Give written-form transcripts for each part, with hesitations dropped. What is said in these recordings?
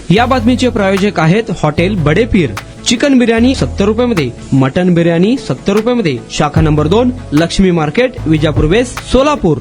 या बातमीचे प्रायोजक आहेत हॉटेल बडे पीर। चिकन बिर्याणी 70 रुपयामध्ये, मटन बिर्याणी 70 रुपयामध्ये। शाखा number 2, Laxmi market, Vijapur west, Solapur.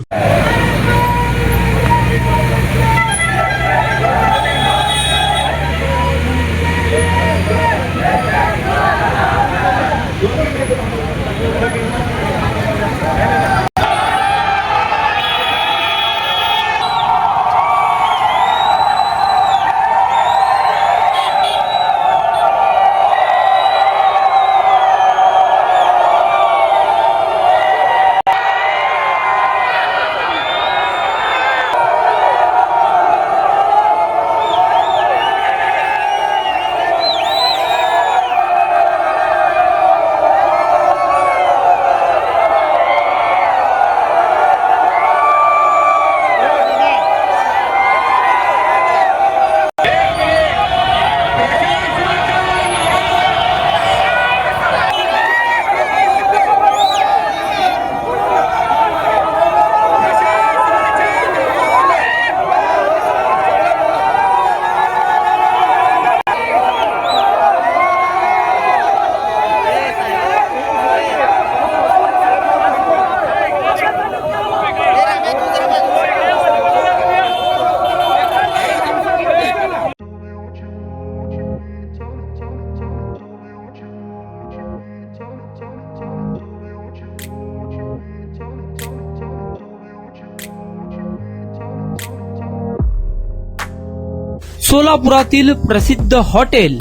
सोलापुरातील प्रसिद्ध हॉटेल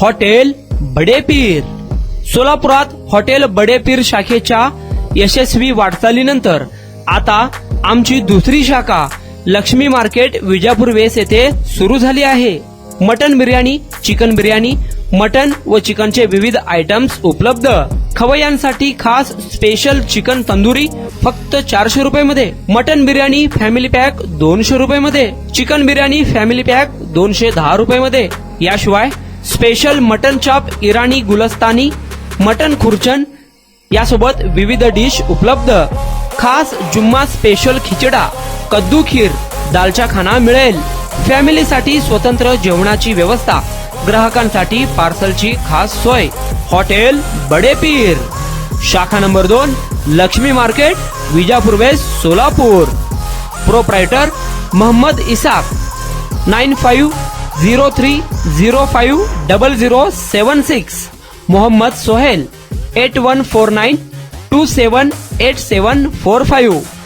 हॉटेल बडे पीर। सोलापुरात हॉटेल बडे पीर शाखेच्या यशस्वी वाटचालीनंतर आता आमची दुसरी शाखा लक्ष्मी मार्केट, विजापूर वेस्ट येथे सुरू झाली आहे। Mutton biryani, chicken biryani, mutton व चिकनचे विविध आयटम्स उपलब्ध। खवय्यांसाठी खास स्पेशल चिकन तंदुरी फक्त 400 रुपयामध्ये, मटन बिर्याणी फॅमिली पॅक 200 रुपयामध्ये, चिकन बिर्याणी फॅमिली पॅक 210 रुपयामध्ये। याशिवाय स्पेशल मटन चॉप, इराणी गुलस्तानी, मटन खुर्चन यासोबत विविध डिश उपलब्ध। खास जुम्मा स्पेशल खिचडा, कद्दू खीर, दालचा खाना मिळेल। फॅमिलीसाठी स्वतंत्र जेवणाची व्यवस्था, ग्राहकांसाठी पार्सलची खास सोय। हॉटेल बडे पीर, शाखा number 2, Laxmi market, Vijapur west, Solapur. Proprietor Mohammed Isaq, 9503050076। Mohammed Sohail, 8149278745।